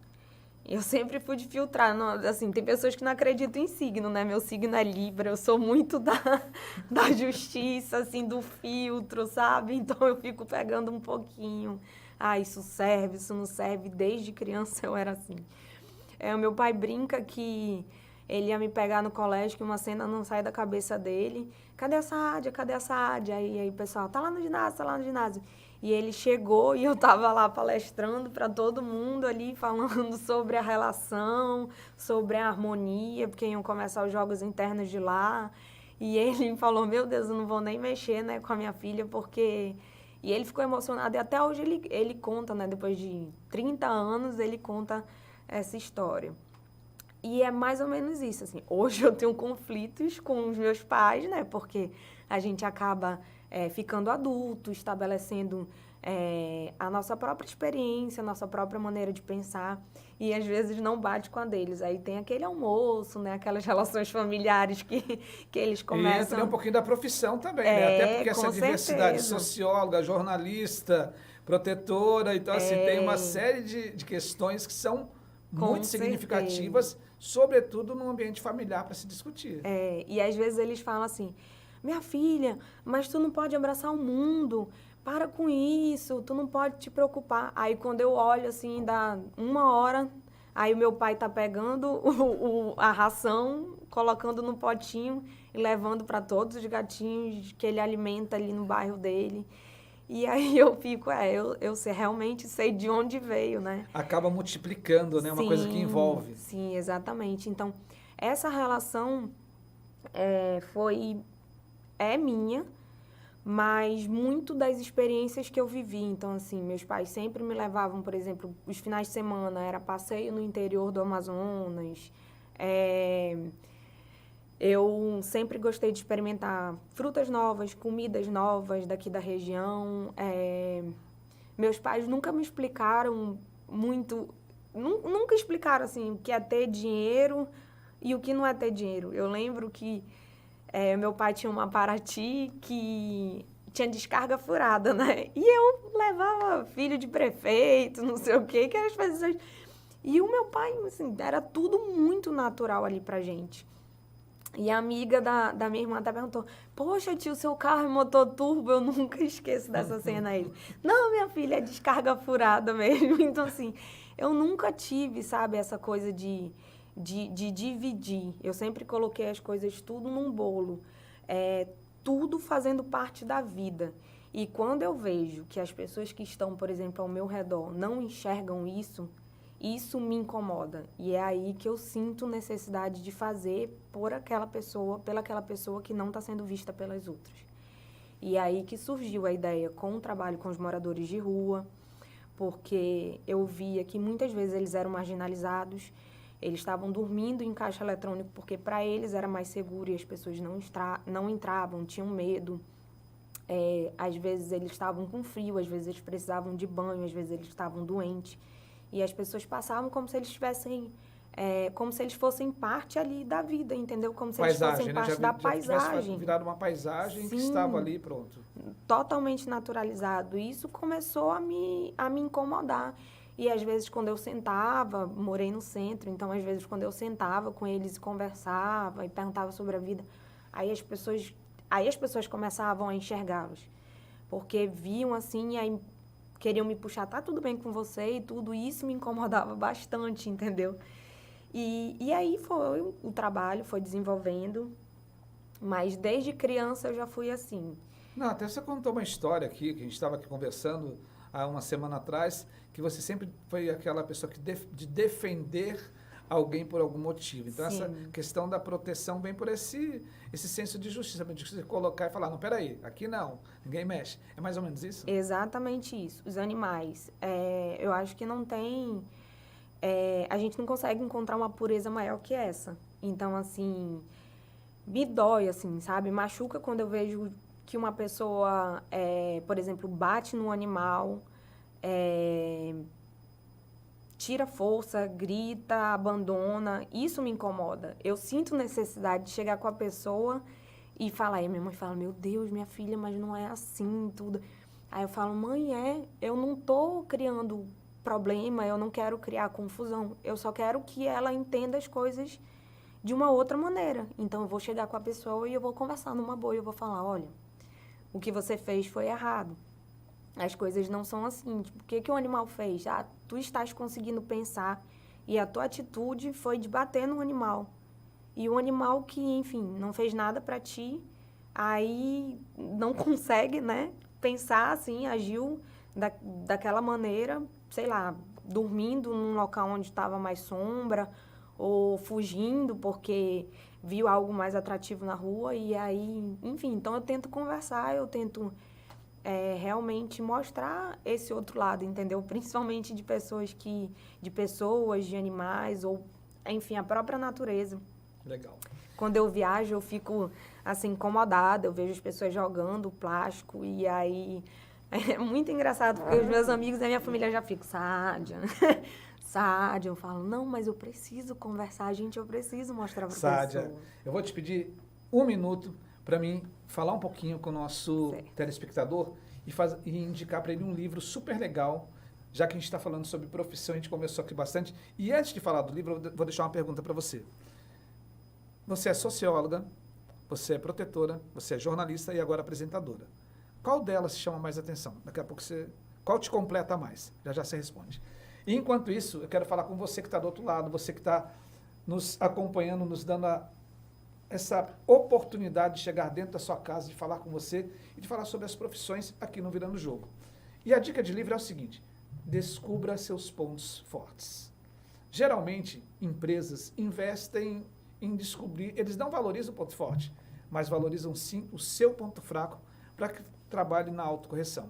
Eu sempre fui de filtrar, não, assim, tem pessoas que não acreditam em signo, né? Meu signo é Libra, eu sou muito da justiça, assim, do filtro, sabe? Então eu fico pegando um pouquinho. Ah, isso serve, isso não serve. Desde criança eu era assim. O meu pai brinca que ele ia me pegar no colégio, que uma cena não sai da cabeça dele. Cadê a Sádia? Cadê a Sádia? Aí o pessoal, tá lá no ginásio, tá lá no ginásio. E ele chegou e eu tava lá palestrando para todo mundo ali, falando sobre a relação, sobre a harmonia, porque iam começar os jogos internos de lá. E ele falou, meu Deus, eu não vou nem mexer, né, com a minha filha, porque... E ele ficou emocionado, e até hoje ele conta, né, depois de 30 anos, ele conta essa história. E é mais ou menos isso, assim. Hoje eu tenho conflitos com os meus pais, né? Porque a gente acaba ficando adulto, estabelecendo a nossa própria experiência, a nossa própria maneira de pensar. E às vezes não bate com a deles. Aí tem aquele almoço, né? Aquelas relações familiares que eles começam...
E entra um pouquinho da profissão também, né? Até porque essa diversidade,
certeza.
socióloga, jornalista, protetora, então assim, tem uma série de questões que são muito significativas, sobretudo no ambiente familiar, para se discutir.
E às vezes eles falam assim, minha filha, mas tu não pode abraçar o mundo, para com isso, tu não pode te preocupar. Aí quando eu olho assim, dá 1 hora, aí o meu pai tá pegando a ração, colocando no potinho e levando para todos os gatinhos que ele alimenta ali no bairro dele. E aí eu fico, eu realmente sei de onde veio, né?
Acaba multiplicando, né? Uma coisa que envolve.
Sim, exatamente. Então, essa relação é minha, mas muito das experiências que eu vivi. Então, assim, meus pais sempre me levavam, por exemplo, os finais de semana, era passeio no interior do Amazonas. Eu sempre gostei de experimentar frutas novas, comidas novas daqui da região. Meus pais nunca me explicaram muito, nunca explicaram assim o que é ter dinheiro e o que não é ter dinheiro. Eu lembro que meu pai tinha uma Paraty que tinha descarga furada, né? E eu levava filho de prefeito, não sei o quê, que as pessoas... E o meu pai, assim, era tudo muito natural ali pra gente. E a amiga da minha irmã até perguntou, poxa, tio, seu carro é motor turbo, eu nunca esqueço dessa cena aí. Não, minha filha, é descarga furada mesmo. Então, assim, eu nunca tive, sabe, essa coisa de dividir. Eu sempre coloquei as coisas tudo num bolo, tudo fazendo parte da vida. E quando eu vejo que as pessoas que estão, por exemplo, ao meu redor não enxergam isso me incomoda. E é aí que eu sinto necessidade de fazer pela aquela pessoa que não está sendo vista pelas outras. E é aí que surgiu a ideia com o trabalho com os moradores de rua, porque eu via que muitas vezes eles eram marginalizados, eles estavam dormindo em caixa eletrônico porque para eles era mais seguro e as pessoas não entravam, tinham medo. Às vezes eles estavam com frio, às vezes eles precisavam de banho, às vezes eles estavam doentes. E as pessoas passavam como se eles tivessem, como se eles fossem parte ali da vida, entendeu? Como se eles fossem parte da paisagem.
Tivesse virado uma paisagem que estava ali, pronto.
Totalmente naturalizado. E isso começou a me incomodar. E às vezes quando eu sentava, morei no centro, então às vezes quando eu sentava com eles e conversava e perguntava sobre a vida, aí as pessoas começavam a enxergá-los. Porque viam assim, e aí queriam me puxar, tá tudo bem com você e tudo isso me incomodava bastante, entendeu? E aí foi o trabalho, foi desenvolvendo, mas desde criança eu já fui assim.
Não, até você contou uma história aqui, que a gente estava aqui conversando há uma semana atrás, que você sempre foi aquela pessoa de defender alguém por algum motivo. Então, essa questão da proteção vem por esse senso de justiça, de você colocar e falar, não, peraí, aqui não, ninguém mexe. É mais ou menos isso?
Exatamente isso. Os animais, eu acho que não tem a gente não consegue encontrar uma pureza maior que essa. Então, assim, me dói, assim, sabe? Machuca quando eu vejo que uma pessoa, por exemplo, bate no animal, tira força, grita, abandona. Isso me incomoda. Eu sinto necessidade de chegar com a pessoa e falar. E minha mãe fala, meu Deus, minha filha, mas não é assim, tudo. Aí eu falo, mãe, eu não tô criando problema, eu não quero criar confusão. Eu só quero que ela entenda as coisas de uma outra maneira. Então, eu vou chegar com a pessoa e eu vou conversar numa boa. Eu vou falar, olha, o que você fez foi errado. As coisas não são assim. Tipo, o que o animal fez? Ah, tu estás conseguindo pensar e a tua atitude foi de bater no animal. E o animal que, enfim, não fez nada para ti, aí não consegue, né, pensar assim, agiu daquela maneira, sei lá, dormindo num local onde estava mais sombra, ou fugindo porque viu algo mais atrativo na rua, e aí, enfim, então eu tento conversar, eu tento realmente mostrar esse outro lado, entendeu? Principalmente de pessoas, de animais, ou, enfim, a própria natureza.
Legal.
Quando eu viajo, eu fico, assim, incomodada, eu vejo as pessoas jogando plástico, e aí é muito engraçado, porque os meus amigos e a minha família já ficam, Sádia, Sádia, eu falo, não, mas eu preciso conversar, gente, eu preciso mostrar para a pessoa.
Sádia, eu vou te pedir 1 minuto para mim falar um pouquinho com o nosso telespectador e indicar para ele um livro super legal, já que a gente está falando sobre profissão, a gente conversou aqui bastante. E antes de falar do livro, eu vou deixar uma pergunta para você. Você é socióloga, você é protetora, você é jornalista e agora apresentadora. Qual delas te chama mais atenção? Daqui a pouco qual te completa mais? Já você responde. E enquanto isso, eu quero falar com você que está do outro lado, você que está nos acompanhando, nos dando essa oportunidade de chegar dentro da sua casa, de falar com você e de falar sobre as profissões aqui no Virando o Jogo. E a dica de livro é o seguinte: descubra seus pontos fortes. Geralmente, empresas investem em descobrir, eles não valorizam o ponto forte, mas valorizam sim o seu ponto fraco para que trabalhe na autocorreção.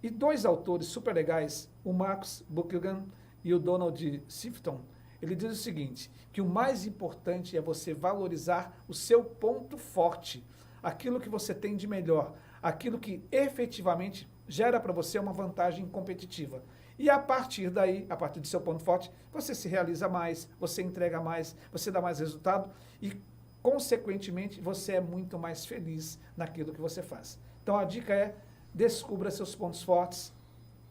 E 2 autores super legais, o Marcus Buckingham e o Donald Sifton, ele diz o seguinte, que o mais importante é você valorizar o seu ponto forte, aquilo que você tem de melhor, aquilo que efetivamente gera para você uma vantagem competitiva. E a partir daí, a partir do seu ponto forte, você se realiza mais, você entrega mais, você dá mais resultado e, consequentemente, você é muito mais feliz naquilo que você faz. Então a dica é, descubra seus pontos fortes,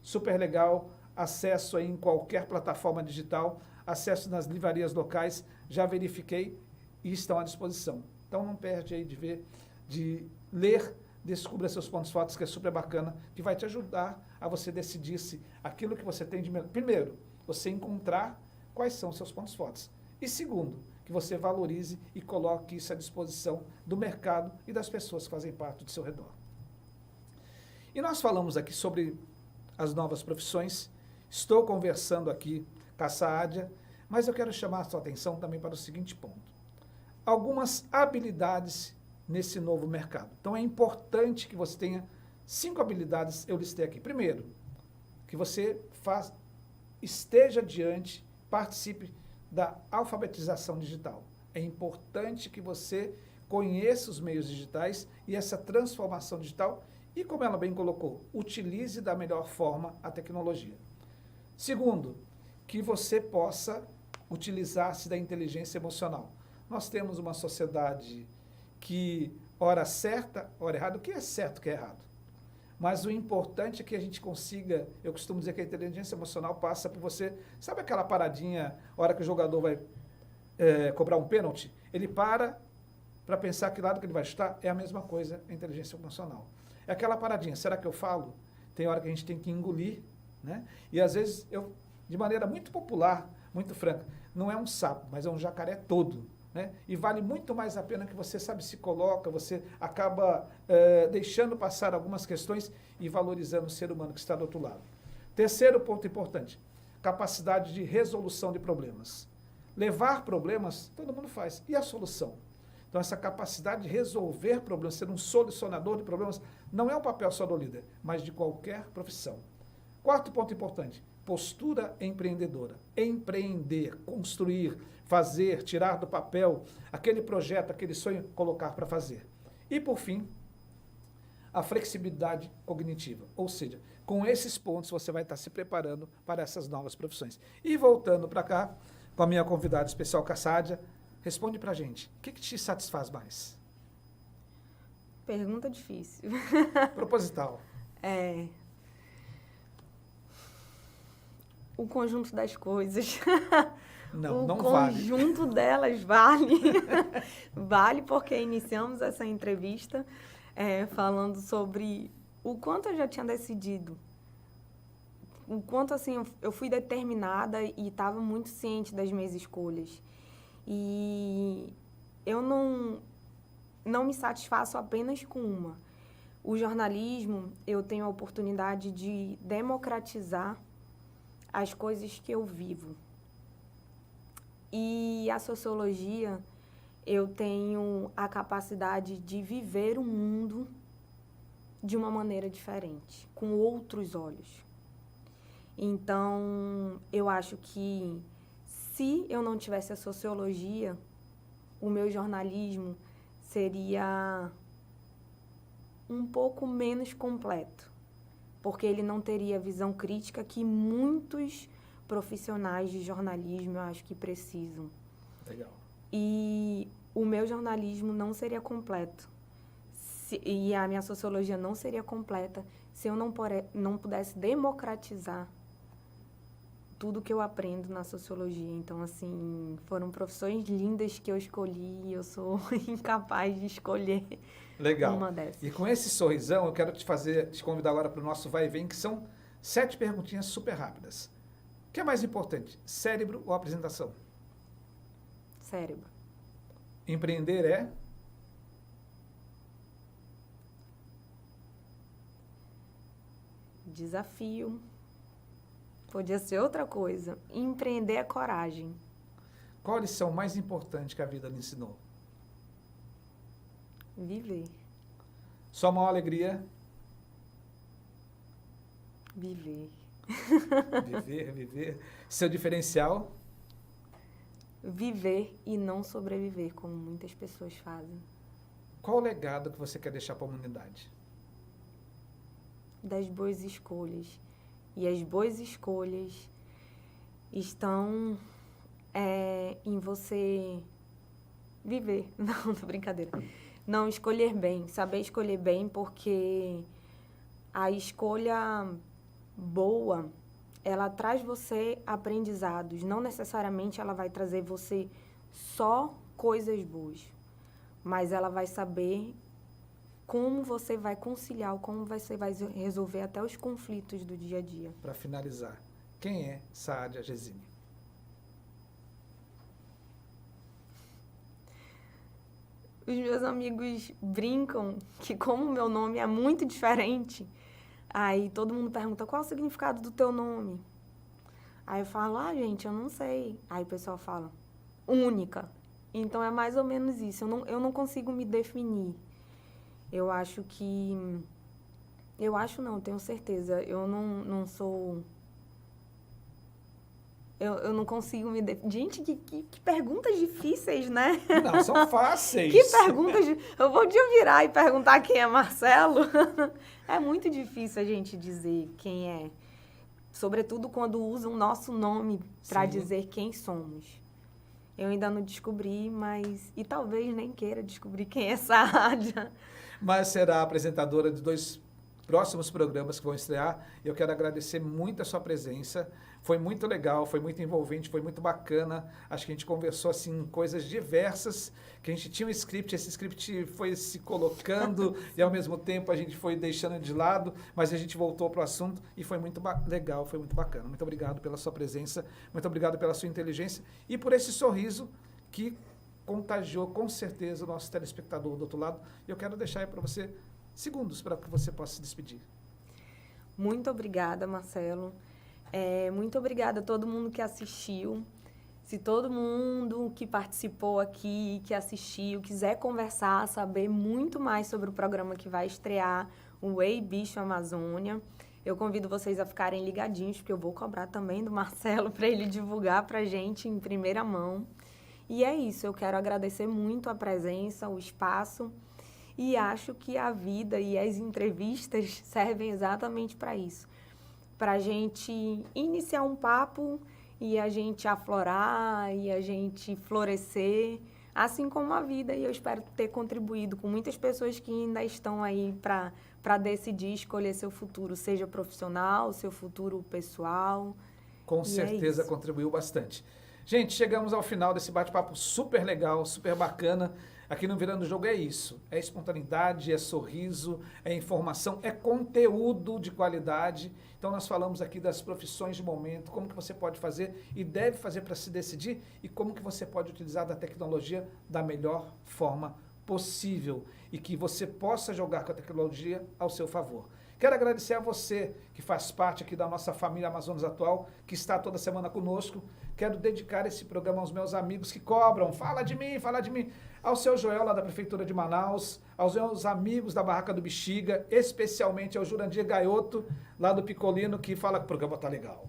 super legal, acesso aí em qualquer plataforma digital, acesso nas livrarias locais, já verifiquei e estão à disposição. Então não perde aí de ler, descubra seus pontos fortes, que é super bacana, que vai te ajudar a você decidir se aquilo que você tem de melhor. Primeiro, você encontrar quais são seus pontos fortes. E segundo, que você valorize e coloque isso à disposição do mercado e das pessoas que fazem parte do seu redor. E nós falamos aqui sobre as novas profissões. Estou conversando aqui com a Sádia, mas eu quero chamar a sua atenção também para o seguinte ponto. Algumas habilidades nesse novo mercado. Então é importante que você tenha 5 habilidades, eu listei aqui. Primeiro, que você esteja diante, participe da alfabetização digital. É importante que você conheça os meios digitais e essa transformação digital e, como ela bem colocou, utilize da melhor forma a tecnologia. Segundo, que você possa utilizar-se da inteligência emocional. Nós temos uma sociedade que hora certa, hora errada. O que é certo, o que é errado? Mas o importante é que a gente consiga, eu costumo dizer que a inteligência emocional passa por você, sabe aquela paradinha, hora que o jogador vai cobrar um pênalti, ele para pensar que lado que ele vai chutar, é a mesma coisa a inteligência emocional. É aquela paradinha, será que eu falo? Tem hora que a gente tem que engolir, né? E às vezes eu, de maneira muito popular, muito franca, não é um sapo, mas é um jacaré todo, né? E vale muito mais a pena que você, sabe, se coloca, você acaba deixando passar algumas questões e valorizando o ser humano que está do outro lado. Terceiro ponto importante, capacidade de resolução de problemas. Levar problemas, todo mundo faz. E a solução? Então, essa capacidade de resolver problemas, ser um solucionador de problemas, não é um papel só do líder, mas de qualquer profissão. Quarto ponto importante, postura empreendedora. Empreender, construir, fazer, tirar do papel aquele projeto, aquele sonho, colocar para fazer. E, por fim, a flexibilidade cognitiva. Ou seja, com esses pontos você vai estar se preparando para essas novas profissões. E voltando para cá, com a minha convidada especial, Cassádia, responde para a gente, o que te satisfaz mais?
Pergunta difícil.
Proposital.
O conjunto das coisas.
Não vale.
O conjunto delas vale. Vale porque iniciamos essa entrevista falando sobre o quanto eu já tinha decidido. O quanto, assim, eu fui determinada e estava muito ciente das minhas escolhas. E eu não me satisfaço apenas com uma. O jornalismo, eu tenho a oportunidade de democratizar as coisas que eu vivo. E a sociologia, eu tenho a capacidade de viver o mundo de uma maneira diferente, com outros olhos. Então, eu acho que se eu não tivesse a sociologia, o meu jornalismo seria um pouco menos completo, porque ele não teria a visão crítica que muitos profissionais de jornalismo eu acho que precisam.
Legal.
E o meu jornalismo não seria completo e a minha sociologia não seria completa se eu não pudesse democratizar tudo que eu aprendo na sociologia. Então, assim, foram profissões lindas que eu escolhi e eu sou incapaz de escolher uma dessas.
E com esse sorrisão, eu quero te convidar agora para o nosso vai e vem, que são 7 perguntinhas super rápidas. O que é mais importante, cérebro ou apresentação?
Cérebro.
Empreender é?
Desafio. Podia ser outra coisa. Empreender é coragem.
Qual a lição mais importante que a vida lhe ensinou?
Viver.
Sua maior alegria?
Viver.
Viver. Seu diferencial?
Viver e não sobreviver, como muitas pessoas fazem.
Qual o legado que você quer deixar para a humanidade?
Das boas escolhas. E as boas escolhas estão em você viver. Não, tô brincadeira. Não, escolher bem. Saber escolher bem, porque a escolha boa, ela traz você aprendizados. Não necessariamente ela vai trazer você só coisas boas. Mas ela vai saber como você vai conciliar, como você vai resolver até os conflitos do dia a dia.
Para finalizar, quem é Saadia Gesine?
Os meus amigos brincam que como o meu nome é muito diferente, aí todo mundo pergunta, qual é o significado do teu nome? Aí eu falo, gente, eu não sei. Aí o pessoal fala, única. Então é mais ou menos isso, eu não consigo me definir. Eu acho que... Eu acho não, tenho certeza. Eu não sou... Eu não consigo me definir. Gente, que perguntas difíceis, né?
Não, são fáceis.
Que perguntas... Eu vou virar e perguntar quem é Marcelo. É muito difícil a gente dizer quem é. Sobretudo quando usam o nosso nome para dizer quem somos. Eu ainda não descobri, mas... E talvez nem queira descobrir quem é Saadia.
Mas será apresentadora de 2 próximos programas que vão estrear. Eu quero agradecer muito a sua presença. Foi muito legal, foi muito envolvente, foi muito bacana. Acho que a gente conversou assim coisas diversas, que a gente tinha um script, esse script foi se colocando e ao mesmo tempo a gente foi deixando de lado, mas a gente voltou para o assunto e foi muito legal, foi muito bacana. Muito obrigado pela sua presença, muito obrigado pela sua inteligência e por esse sorriso que contagiou com certeza o nosso telespectador do outro lado. E eu quero deixar aí para você segundos para que você possa se despedir.
Muito obrigada, Marcelo. Muito obrigada a todo mundo que assistiu. Se todo mundo que participou aqui, que assistiu, quiser conversar, saber muito mais sobre o programa que vai estrear, o Ei Bicho Amazônia, Eu convido vocês a ficarem ligadinhos, porque eu vou cobrar também do Marcelo para ele divulgar para a gente em primeira mão. E é isso, eu quero agradecer muito a presença, o espaço, e acho que a vida e as entrevistas servem exatamente para isso. Para a gente iniciar um papo e a gente aflorar e a gente florescer, assim como a vida. E eu espero ter contribuído com muitas pessoas que ainda estão aí para decidir escolher seu futuro, seja profissional, seu futuro pessoal.
Com certeza contribuiu bastante. Gente, chegamos ao final desse bate-papo super legal, super bacana. Aqui no Virando o Jogo é isso, é espontaneidade, é sorriso, é informação, é conteúdo de qualidade. Então nós falamos aqui das profissões de momento, como que você pode fazer e deve fazer para se decidir e como que você pode utilizar da tecnologia da melhor forma possível e que você possa jogar com a tecnologia ao seu favor. Quero agradecer a você que faz parte aqui da nossa família Amazonas Atual, que está toda semana conosco. Quero dedicar esse programa aos meus amigos que cobram, fala de mim, ao seu Joel lá da Prefeitura de Manaus, aos meus amigos da Barraca do Bexiga, especialmente ao Jurandir Gaioto, lá do Picolino, que fala que o programa tá legal.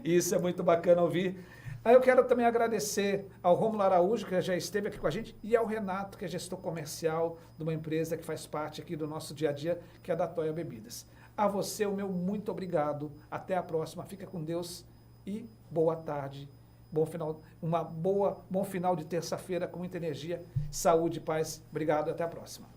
Isso é muito bacana ouvir. Aí eu quero também agradecer ao Rômulo Araújo, que já esteve aqui com a gente, e ao Renato, que é gestor comercial de uma empresa que faz parte aqui do nosso dia a dia, que é da Toia Bebidas. A você, o meu muito obrigado. Até a próxima. Fica com Deus e boa tarde. Bom final de terça-feira com muita energia, saúde e paz. Obrigado, até a próxima.